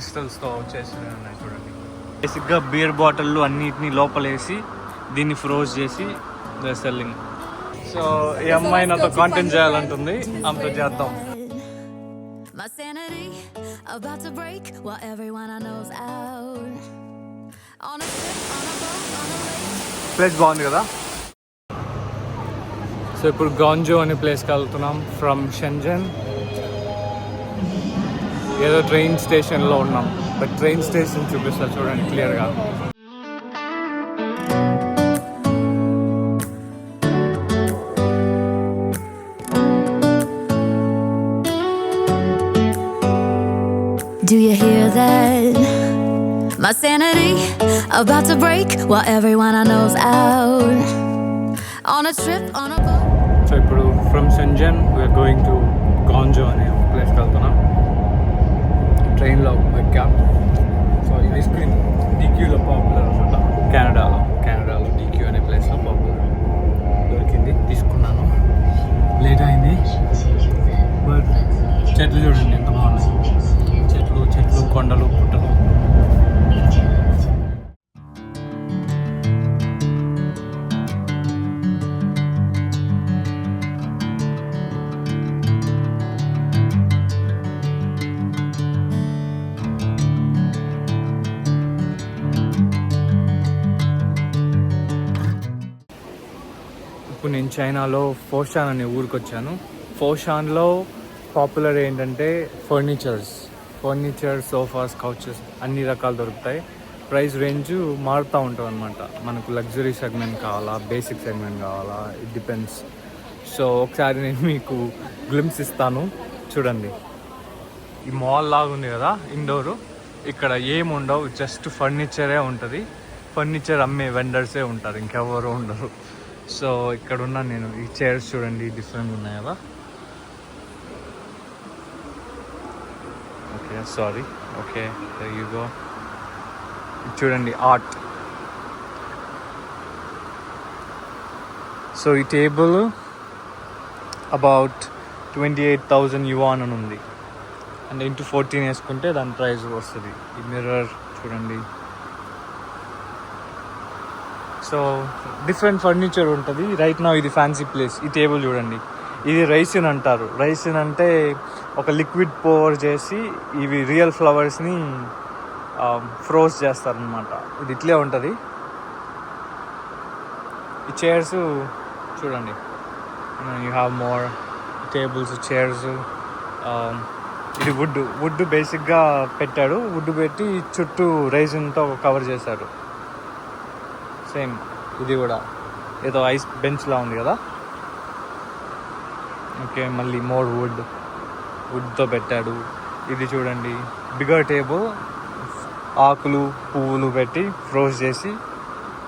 క్రిస్టల్స్తో చేసినవి ఉన్నాయి చూడండి. బేసిక్గా బీర్ బాటిళ్ళు అన్నిటినీ లోపలేసి దీన్ని ఫ్రోజ్ చేసి సెల్లింగ్. సో ఈ అమ్మాయి నాతో కాంటెంట్ చేయాలంటుంది, ఆమెతో చేద్దాం. ప్లేస్ బాగుంది కదా. సో ఇప్పుడు గాంజో అనే ప్లేస్కి వెళ్తున్నాం ఫ్రమ్ షెంజన్. ఏదో ట్రైన్ స్టేషన్లో ఉన్నాం, బట్ ట్రైన్ స్టేషన్ చూపిస్తా చూడండి క్లియర్గా. Do you hear that? My sanity about to break while everyone I know's out on a trip on a boat. So ఇప్పుడు from Shenzhen we are going to Guangzhou అనే ప్లేస్కి వెళ్తున్నాం. ట్రైన్లో ఎక్కాం. సో ఈ ఐస్ క్రీమ్ డీక్యూలో పాపులర్ అనమాట. కెనడాలో డీక్యూ అనే ప్లేస్లో పాపులర్. దొరికింది, తీసుకున్నాను. లేట్ అయింది, బట్ చెట్లు చూడండి ఎంత బాగున్నాయి. చెట్లు కొండలు పుట్టలు. ఇప్పుడు నేను చైనాలో ఫోషాన్ అనే ఊరికి వచ్చాను. ఫోషాన్లో పాపులర్ ఏంటంటే ఫర్నిచర్, సోఫాస్, కౌచెస్ అన్ని రకాలు దొరుకుతాయి. ప్రైస్ రేంజ్ మారుతూ ఉంటుంది అనమాట. మనకు లగ్జరీ సెగ్మెంట్ కావాలా, బేసిక్ సెగ్మెంట్ కావాలా, ఇట్ డిపెండ్స్. సో ఒకసారి నేను మీకు గ్లిమ్స్ ఇస్తాను చూడండి. ఈ మాల్ లాగా ఉంది కదా ఇండోరు, ఇక్కడ ఏముండవు, జస్ట్ ఫర్నిచరే ఉంటుంది. ఫర్నిచర్ అమ్మే వెండర్సే ఉంటారు, ఇంకెవరు ఉండరు. సో ఇక్కడ ఉన్నాను నేను. ఈ చైర్స్ చూడండి డిఫరెంట్ ఉన్నాయి కదా. Okay there you go. చూడండి ఆర్ట్. సో ఈ టేబుల్ అబౌట్ 28,000 yuan అని ఉంది. అండ్ ఇంటూ 14 వేసుకుంటే దాని ప్రైస్ వస్తుంది. ఈ మిర్రర్ చూడండి. సో డిఫరెంట్ ఫర్నిచర్ ఉంటుంది. రైట్ నా ఇది ఫ్యాన్సీ ప్లేస్. ఈ టేబుల్ చూడండి, ఇది రైసిన్ అంటారు. రైసిన్ అంటే ఒక లిక్విడ్ పోర్ చేసి ఇవి రియల్ ఫ్లవర్స్ని ఫ్రోజ్ చేస్తారనమాట. ఇది ఇట్లే ఉంటుంది. ఈ చైర్స్ చూడండి, you have more tables, chairs. ఇది వుడ్ బేసిక్గా పెట్టాడు. వుడ్ పెట్టి చుట్టూ రైసిన్తో కవర్ చేశారు. సేమ్ ఇది కూడా ఏదో ఐస్ బెంచ్లా ఉంది కదా. ఓకే, మళ్ళీ మోర్ వుడ్తో పెట్టాడు. ఇది చూడండి బిగర్ టేబుల్, ఆకులు పువ్వులు పెట్టి ఫ్రోజ్ చేసి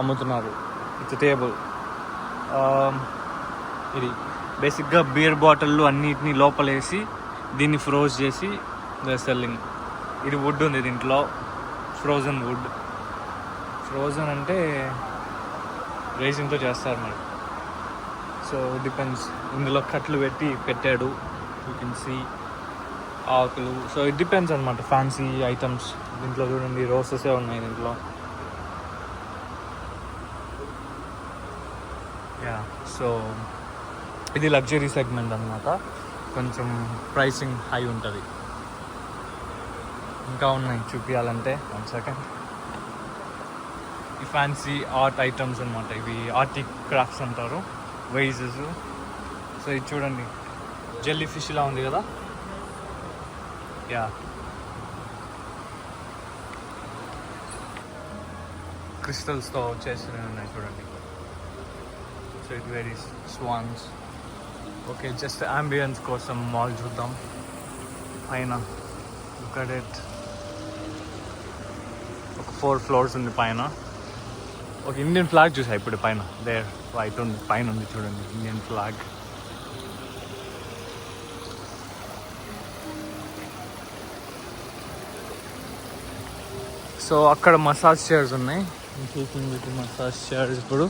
అమ్ముతున్నారు. It's table. ఇది బేసిక్గా బీర్ బాటిళ్ళు అన్నిటినీ లోపలేసి దీన్ని ఫ్రోజ్ చేసి సెల్లింగ్. ఇది వుడ్ ఉంది దీంట్లో, ఫ్రోజన్ వుడ్. ఫ్రోజన్ అంటే రేజిన్తో చేస్తారు మరి. So depends. ఇందులో కట్లు పెట్టి పెట్టాడు, యూ కెన్ సీ ఆకులు. సో ఇట్ డిపెండ్స్ అనమాట. ఫ్యాన్సీ ఐటమ్స్ దీంట్లో చూడండి, రోసెసే ఉన్నాయి దీంట్లో. సో ఇది లగ్జరీ సెగ్మెంట్ అనమాట. కొంచెం ప్రైసింగ్ హై ఉంటుంది. ఇంకా ఉన్నాయి చూపించాలంటే. 1 సెకండ్. ఈ ఫ్యాన్సీ ఆర్ట్ ఐటమ్స్ అనమాట. ఇవి ఆర్టిక్ క్రాఫ్ట్స్ అంటారు, వైజెస్. సో ఇది చూడండి, జెల్లీ ఫిష్ ఇలా ఉంది కదా. క్రిస్టల్స్తో చేసినవి ఉన్నాయి చూడండి. So it varies swans. Okay, just ambience కోసం మాల్ చూద్దాం. పైన లుక్ అట్ ఇట్. ఒక 4 floors ఉంది పైన. ఒక ఇండియన్ ఫ్లాగ్ చూసా ఇప్పుడు పైన. దేర్ రైట్ ఉంది, పైన ఉంది చూడండి ఇండియన్ ఫ్లాగ్. సో అక్కడ మసాజ్ చైర్స్ ఉన్నాయి. మసాజ్ చైర్స్ ఇప్పుడు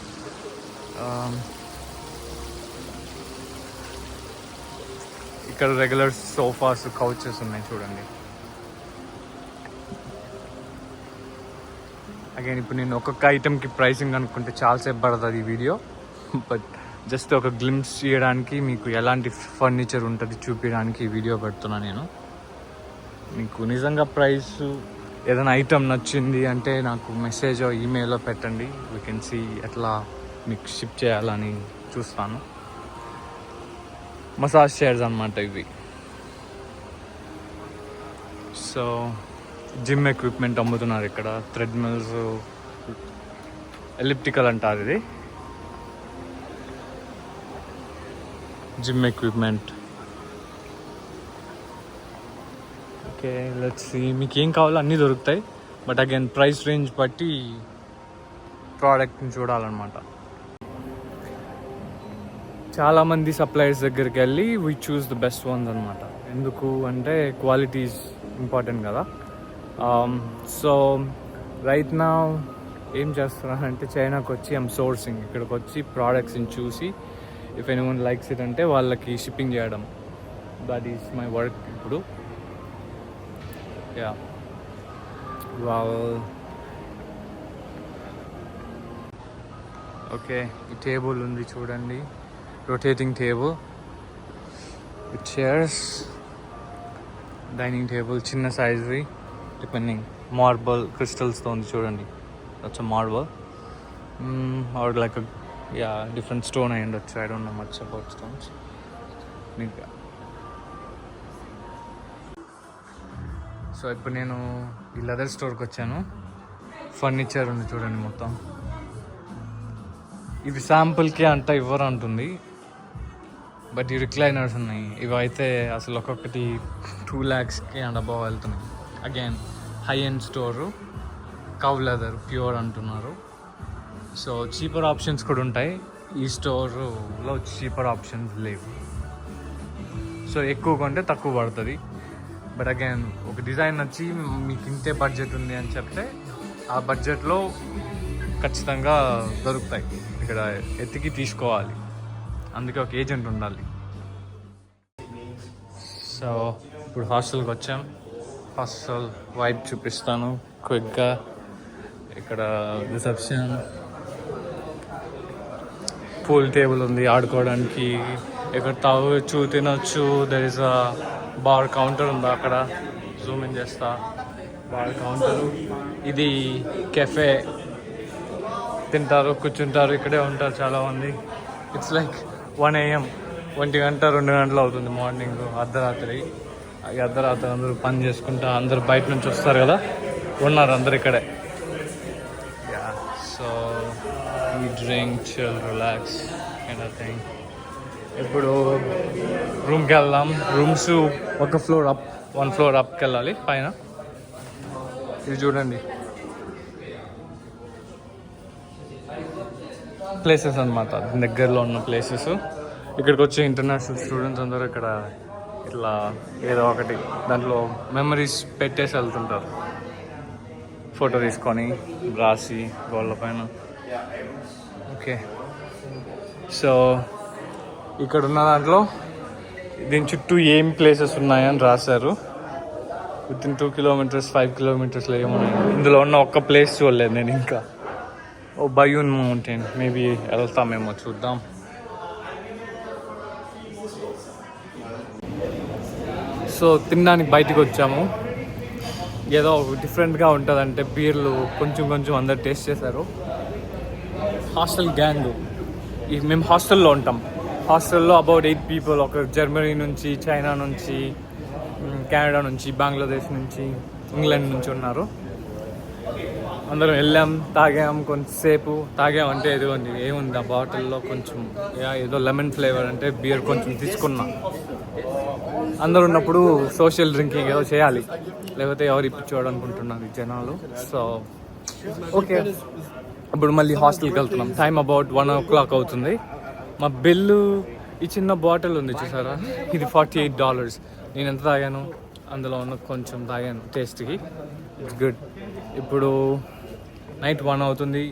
ఇక్కడ రెగ్యులర్ సోఫాస్, కౌచెస్ ఉన్నాయి చూడండి. అగైన్ ఇప్పుడు నేను ఒక్కొక్క ఐటెంకి ప్రైసింగ్ అనుకుంటే చాలాసేపు పడుతుంది ఈ వీడియో, బట్ జస్ట్ ఒక గ్లిమ్స్ చేయడానికి, మీకు ఎలాంటి ఫర్నిచర్ ఉంటుంది చూపించడానికి ఈ వీడియో పెడుతున్నాను నేను. మీకు నిజంగా ప్రైస్ ఏదైనా ఐటెం నచ్చింది అంటే నాకు మెసేజ్ ఈమెయిల్లో పెట్టండి, వీ కెన్ సీ ఎట్లా మీకు షిప్ చేయాలని చూస్తాను. మసాజ్ చైర్స్ అన్నమాట ఇవి. సో జిమ్ ఎక్విప్మెంట్ అమ్ముతున్నారు ఇక్కడ. థ్రెడ్మిల్స్, ఎలిప్టికల్ అంటారు ఇది, gym equipment. Okay, let's see. మీకు ఏం కావాలో అన్నీ దొరుకుతాయి, బట్ అగైన్ ప్రైస్ రేంజ్ బట్టి ప్రోడక్ట్ని చూడాలన్నమాట. చాలామంది సప్లయర్స్ దగ్గరికి వెళ్ళి we choose the best once అనమాట. ఎందుకు అంటే క్వాలిటీ ఈజ్ ఇంపార్టెంట్ కదా. సో రైట్ నా ఏం చేస్తున్నానంటే చైనాకి వచ్చి ఐమ్ సోర్సింగ్, ఇక్కడికి వచ్చి ప్రోడక్ట్స్ని చూసి ఇఫ్ ఎనీవన్ లైక్స్ ఇట్ అంటే వాళ్ళకి షిప్పింగ్ చేయడం. దట్ ఈస్ మై వర్క్ ఇప్పుడు. యా, ఓకే, ఈ టేబుల్ ఉంది చూడండి, rotating table with chairs, dining table చిన్న సైజ్వి, డిపెండింగ్. మార్బల్ క్రిస్టల్స్తో ఉంది చూడండి, that's marble or like yeah different stone అయి ఉండొచ్చు. I don't know much about stones. ఇంకా సో ఇప్పుడు నేను ఈ లెదర్ స్టోర్కి వచ్చాను. ఫర్నిచర్ ఉంది చూడండి మొత్తం. ఇవి శాంపుల్కే అంట ఇవ్వరు అంటుంది, బట్ ఈ రిక్లైనర్స్ ఉన్నాయి. ఇవి అయితే అసలు ఒక్కొక్కటి 2 lakhsకి అండ్ అబవ్ వెళ్తున్నాయి. Again high end store, cow leather pure అంటున్నారు. సో చీపర్ ఆప్షన్స్ కూడా ఉంటాయి. ఈ స్టోర్లో చీపర్ ఆప్షన్స్ లేవు. సో ఎక్కువ కొంటే తక్కువ పడుతుంది. బట్ అగైన్ ఒక డిజైన్ వచ్చి మీకు ఇంతే బడ్జెట్ ఉంది అని చెప్తే ఆ బడ్జెట్లో ఖచ్చితంగా దొరుకుతాయి. ఇక్కడ ఎత్తికి తీసుకోవాలి, అందుకే ఒక ఏజెంట్ ఉండాలి. సో ఇప్పుడు హాస్టల్కి వచ్చాం. హాస్టల్ వైబ్ చూపిస్తాను క్విక్గా. ఇక్కడ రిసెప్షన్, పూల్ టేబుల్ ఉంది ఆడుకోవడానికి. ఇక్కడ తాగొచ్చు, తినొచ్చు. There is a bar counter ఉంది అక్కడ, జూమ్ ఇన్ చేస్తా. బార్ కౌంటరు ఇది, కెఫే. తింటారు, కూర్చుంటారు, ఇక్కడే ఉంటారు చాలామంది. ఇట్స్ లైక్ 1 AM, 1 గంట 2 గంటలు అవుతుంది మార్నింగ్, అర్ధరాత్రి. అర్ధరాత్రి అందరూ పని చేసుకుంటా, అందరు బయట నుంచి వస్తారు కదా, ఉన్నారు అందరు ఇక్కడే. యా, సో ఈ drink, chill, relax kind of thing. ఇప్పుడు రూమ్కి వెళ్దాం. రూమ్స్ ఒక ఫ్లోర్ అప్, 1 floor అప్కి వెళ్ళాలి పైన. ఇది చూడండి ప్లేసెస్ అన్నమాట, దగ్గరలో ఉన్న ప్లేసెస్. ఇక్కడికి వచ్చే ఇంటర్నేషనల్ స్టూడెంట్స్ అందరూ ఇక్కడ ఇట్లా ఏదో ఒకటి దాంట్లో మెమరీస్ పెట్టేసి వెళ్తుంటారు, ఫోటో తీసుకొని రాసి గోళ్ళ పైన. ఓకే, సో ఇక్కడ ఉన్న దాంట్లో దీని చుట్టూ ఏం ప్లేసెస్ ఉన్నాయని రాశారు. వితిన్ 2 kilometers 5 kilometers ఏమున్నాయి. ఇందులో ఉన్న ఒక్క ప్లేస్ చూడలేదు నేను ఇంకా. ఓ బయూన్ మౌంటైన్, మేబీ వెళ్తామేమో, చూద్దాం. సో తినడానికి బయటకు వచ్చాము. ఏదో డిఫరెంట్గా ఉంటుందంటే బీర్లు కొంచెం కొంచెం అందరు టేస్ట్ చేశారు. హాస్టల్ గ్యాంగ్, మేము హాస్టల్లో ఉంటాం. హాస్టల్లో అబౌట్ 8 people. ఒక జర్మనీ నుంచి, చైనా నుంచి, కెనడా నుంచి, బంగ్లాదేశ్ నుంచి, ఇంగ్లాండ్ నుంచి ఉన్నారు. అందరం వెళ్ళాం, తాగాం, కొంచెంసేపు తాగామంటే ఎదుగుంది ఏముంది ఆ బాటిల్లో, కొంచెం ఏదో లెమన్ ఫ్లేవర్ అంటే బీర్ కొంచెం తీసుకున్నా. అందరు ఉన్నప్పుడు సోషల్ డ్రింకింగ్ ఏదో చేయాలి, లేకపోతే ఎవరు ఇప్పించోడు అనుకుంటున్నారు ఈ జనాలు. సో ఓకే, ఇప్పుడు మళ్ళీ హాస్టల్కి వెళ్తున్నాం. టైం అబౌట్ 1 o'clock అవుతుంది. మా బిల్లు, ఈ చిన్న బాటిల్ ఉంది చూసారా, ఇది $48. నేను ఎంత తాగాను, అందులో ఉన్న కొంచెం తాగాను టేస్ట్కి. It's good. ఇప్పుడు నైట్ 1 అవుతుంది.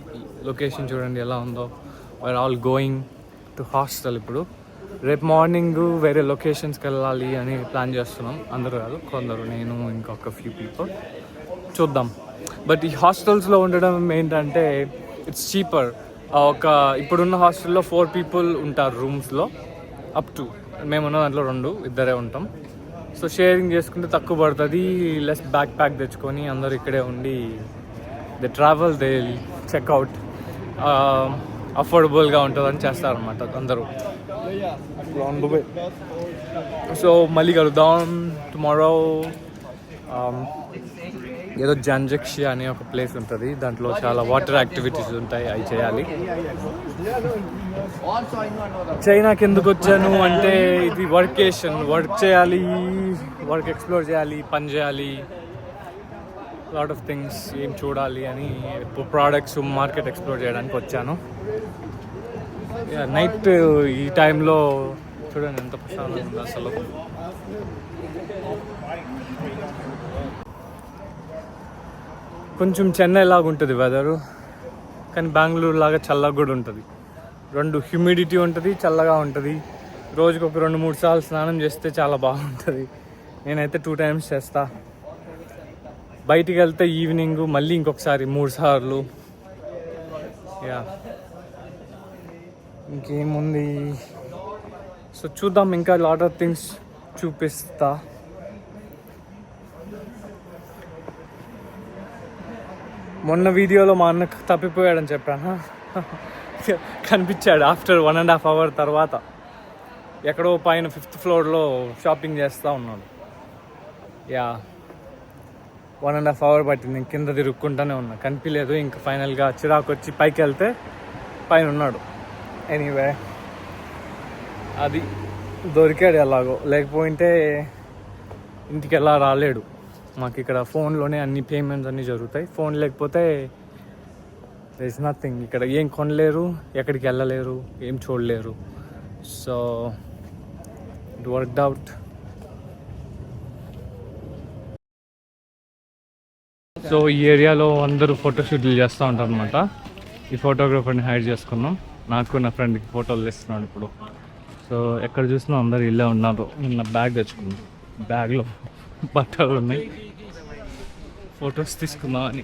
లొకేషన్ చూడండి ఎలా ఉందో. We're all going to hostel. ఇప్పుడు రేపు మార్నింగ్ వేరే లొకేషన్స్కి వెళ్ళాలి అని ప్లాన్ చేస్తున్నాం. అందరూ కాదు, కొందరు, నేను, ఇంకొక few people. చూద్దాం. బట్ ఈ హాస్టల్స్లో ఉండడం ఏంటంటే ఇట్స్ చీపర్. ఇప్పుడున్న హాస్టల్లో 4 people ఉంటారు రూమ్స్లో, అప్ టు మేమున్న దాంట్లో 2 ఉంటాం. సో షేరింగ్ చేసుకుంటే తక్కువ పడుతుంది, లెస్ బ్యాక్ ప్యాక్ తెచ్చుకొని అందరు ఇక్కడే ఉండి దే ట్రావెల్, దే చెక్అవుట్, అఫోర్డబుల్గా ఉంటుందని చేస్తారనమాట అందరూ. సో మళ్ళీ కలుద్దాం టుమారో. ఏదో జాంజక్షి అనే ఒక ప్లేస్ ఉంటుంది, దాంట్లో చాలా వాటర్ యాక్టివిటీస్ ఉంటాయి, అవి చేయాలి. చైనాకి ఎందుకు వచ్చాను అంటే ఇది వర్కేషన్, వర్క్ చేయాలి, వర్క్ ఎక్స్ప్లోర్ చేయాలి, పని చేయాలి, లాట్ ఆఫ్ థింగ్స్ ఏం చూడాలి అని, ప్రోడక్ట్స్ మార్కెట్ ఎక్స్ప్లోర్ చేయడానికి వచ్చాను. నైట్ ఈ టైంలో చూడండి ఎంత ప్రశాంతంగా ఉంది అసలు. కొంచెం చెన్నై లాగా ఉంటుంది వెదరు, కానీ బెంగళూరు లాగా చల్లగా కూడా ఉంటుంది. 2 హ్యూమిడిటీ ఉంటుంది, చల్లగా ఉంటుంది. రోజుకి ఒక 2-3 సార్లు స్నానం చేస్తే చాలా బాగుంటుంది. నేనైతే 2 times చేస్తా. బయటికి వెళ్తే ఈవినింగ్ మళ్ళీ ఇంకొకసారి 3 సార్లు. యా, ఇంకేముంది. సో చూద్దాం, ఇంకా లాట్ ఆఫ్ థింగ్స్ చూపిస్తా. మొన్న వీడియోలో మా అన్న తప్పిపోయాడని చెప్పాను, కనిపించాడు ఆఫ్టర్ 1.5 hour తర్వాత. ఎక్కడో పైన 5th floorలో షాపింగ్ చేస్తూ ఉన్నాడు. యా, 1.5 hour పట్టింది. నేను కింద తిరుక్కుంటూనే ఉన్నా, కనిపించలేదు. ఇంకా ఫైనల్గా చిరాకు వచ్చి పైకి వెళ్తే పైన ఉన్నాడు. ఎనీవే, అది దొరికాడు ఎలాగో, లేకపోతే ఇంటికి ఎలా రాలేడు. మాకు ఇక్కడ ఫోన్లోనే అన్ని పేమెంట్స్ అన్నీ జరుగుతాయి. ఫోన్ లేకపోతే దర్ ఇస్ నథింగ్. ఇక్కడ ఏం కొనలేరు, ఎక్కడికి వెళ్ళలేరు, ఏం చూడలేరు. So it worked out. So ఈ ఏరియాలో అందరూ ఫోటోషూట్లు చేస్తూ ఉంటారు అనమాట. ఈ ఫోటోగ్రాఫర్ని హైర్ చేసుకున్నాం. నాకు నా ఫ్రెండ్కి ఫోటోలు తీస్తున్నాడు ఇప్పుడు. సో ఎక్కడ చూసినా అందరు ఇల్లే ఉన్నారు. నిన్న బ్యాగ్ తెచ్చుకున్నాం, బ్యాగ్లో బట్టలు ఉన్నాయి, ఫొటోస్ తీసుకుందాం అని.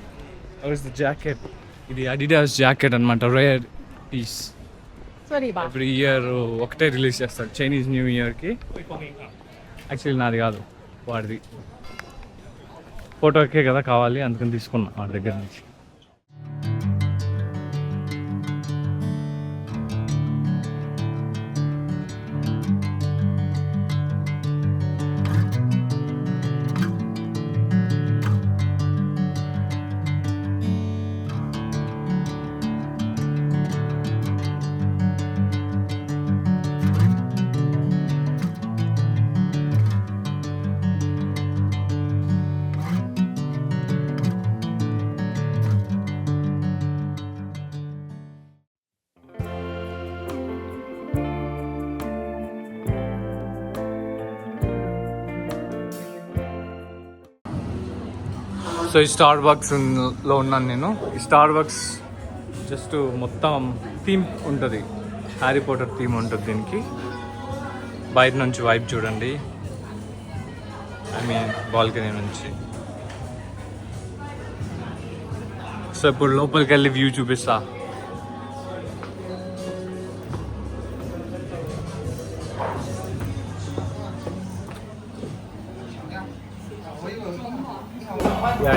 ద జాకెట్, ఇది అడిడాస్ జాకెట్ అనమాట, రేర్ పీస్. ఎవ్రీ ఇయర్ ఒకటే రిలీజ్ చేస్తాడు, చైనీస్ న్యూ ఇయర్కి. యాక్చువల్లీ నాది కాదు, వాడిది. ఫోటోకే కదా కావాలి, అందుకని తీసుకున్నా వాడి దగ్గర నుంచి. సో ఈ స్టార్ బక్స్లో ఉన్నాను నేను. ఈ స్టార్ బక్స్ జస్ట్ మొత్తం థీమ్ ఉంటుంది, హ్యారీ పాటర్ థీమ్ ఉంటుంది దీనికి. బయట నుంచి వైబ్ చూడండి, ఐ మీన్ బాల్కనీ నుంచి. సో ఇప్పుడు లోపలికి వెళ్ళి వ్యూ చూపిస్తా.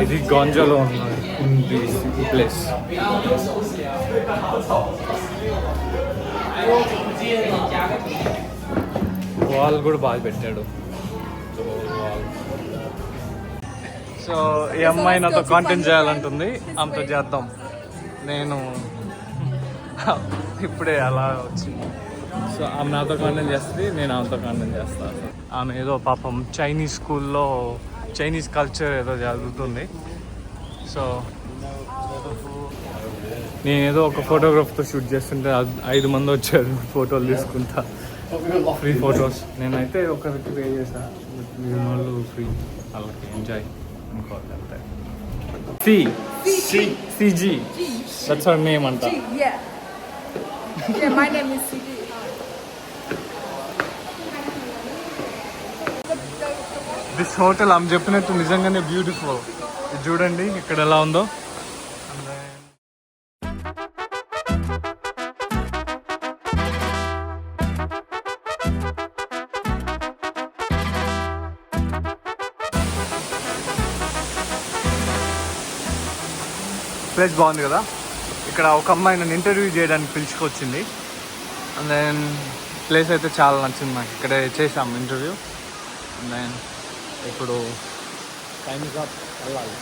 ఇది గాంజాలో ఉంది ఈ ప్లేస్. వాల్ కూడా బాగా పెట్టాడు. సో ఈ అమ్మాయి నాతో కాంటెంట్ చేయాలంటుంది, ఆమెతో చేద్దాం. నేను ఇప్పుడే అలా వచ్చింది. సో ఆమె నాతో కాంటెంట్ చేస్తుంది, నేను ఆమెతో కాంటెంట్ చేస్తాను. ఆమె ఏదో పాపం చైనీస్ స్కూల్లో చైనీస్ కల్చర్ ఏదో జరుగుతుంది. సో నేనేదో ఒక ఫోటోగ్రాఫ్తో షూట్ చేస్తుంటే 5 మంది వచ్చారు ఫోటోలు తీసుకుంటా, ఫ్రీ ఫొటోస్. నేనైతే ఒకరికి పే చేశాను, మిగిలిన వాళ్ళు ఫ్రీ, వాళ్ళకి ఎంజాయ్ అనుకోవాలి అంతే. CG, that's her name అంట. Yeah, my name is CG. This hotel ఆమె చెప్పినట్టు నిజంగానే బ్యూటిఫుల్. ఇది చూడండి ఇక్కడ ఎలా ఉందో. ప్లేస్ బాగుంది కదా. ఇక్కడ ఒక అమ్మాయి నన్ను ఇంటర్వ్యూ చేయడానికి పిలుచుకొచ్చింది. అండ్ దెన్ ప్లేస్ అయితే చాలా నచ్చింది నాకు. ఇక్కడే చేసాం ఇంటర్వ్యూ. అండ్ దెన్ ఇప్పుడు టైం వెళ్ళాలి.